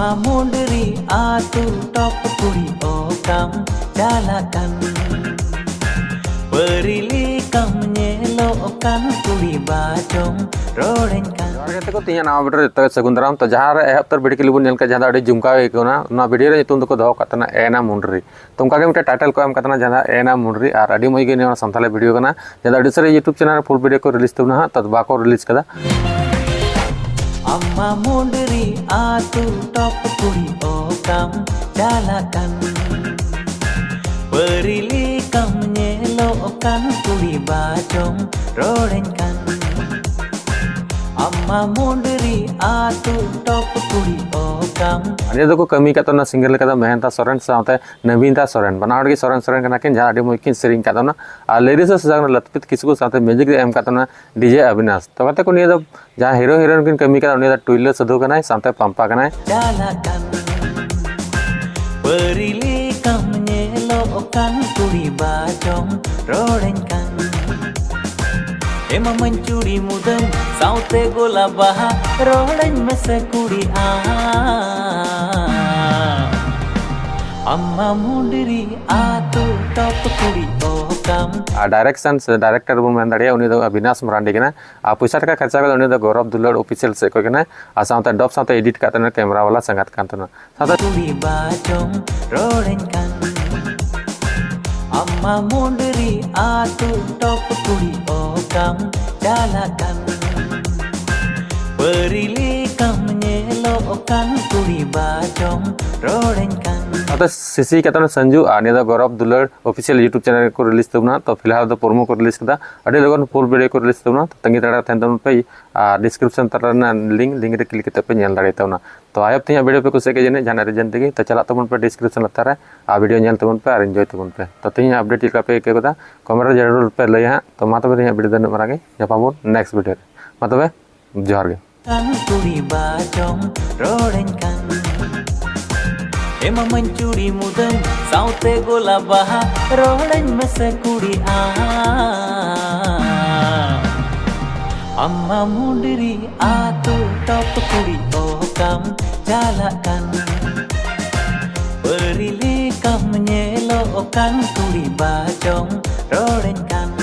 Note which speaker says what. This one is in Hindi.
Speaker 1: Amma mundri atu top kuri okam dalakan Perili kam nyelokan kuri bacong rodenkan
Speaker 2: को तीन नाम बेटे सगुंदराम तो जहाँ एहतर वीडियो क्लिप नेल का जहाँ जुमका ना वीडियो रे तुम को दो कतना एना मुंडरी तो उनका के टाइटल को एम कतना जहाँ एना मुंडरी और अडी मई गे संताली वीडियो कना जहाँ अडी सारे यूट्यूब चैनल फुल वीडियो को रिलीज तब ना तब बाको रिलीज कदा
Speaker 1: Amma mundri atu top kuri okam dalakan Perili kam nyelokan kuri bacong rodenkan Amma mundri atu top kuri okam
Speaker 2: अने दो को कमी का तो ना सिंगर का मेहनता सोरेन साथे नवीनता सोरेन बनावट की सोरेन सोरेन कना किन जहाँ अडी मुकिन सेरिंग का तो ना आ लिरिक्स से सजाग लतपित किसको साथे म्यूजिक एम का तो ना डीजे अविनाश तो कहते को निया जब जहाँ हीरो हीरोइन किन कमी का उन्हें टुइलर सदो कना है साथे पंपा कना है
Speaker 1: dalakan Perili kam nyelokan kuri bacong rodenkan Emang mencuri mudam saute gola baha roden mese kuri Amma mundri atu top kuri okam
Speaker 2: direction से डायरेक्टर बन मन दाड़िया उनी दो अविनाश मरांडी कना आ पैसा का खर्चा का उनी दो गौरव दुल्लड़ ऑफिशियल से को कना आ साथे डब साथे एडिट का तना कैमरा वाला संगत कान तना साथे
Speaker 1: kuri bacong rodenkan Amma mundri atu top kuri okam dalakan Perili kam nyelokan kuri bacong rodenkan
Speaker 2: साथे सीसी का तना संजू आ ने दो गौरव दुल्लड़ ऑफिशियल यूट्यूब चैनल को रिलीज तब ना तो फिलहाल तो प्रोमो को रिलीज कदा अडी लोगन फुल वीडियो को रिलीज तब ना तंगी तड़ा थेन तम पे डिस्क्रिप्शन तरा ना लिंक रे क्लिक करते पे नेल दाड़े तब तो आयब तीन वीडियो पे कुछ के जने जाना रीजन तेगी तो चला तबन पे डिस्क्रिप्शन लतारे आ वीडियो नेल तबन पे और एंजॉय तबन पे तो तीन अपडेट का पे के कदा कमेंट जरूर पे लय हां तो मा तबे वीडियो दन मरागे जपाबो नेक्स्ट वीडियो मा तबे जोहार गे
Speaker 1: kan kuri bacong rodenkan Emang mencuri mudam saute gola baha roden mese kuri Amma mundri atu top kuri okam dalakan Perili kam nyelokan kuri bacong rodenkan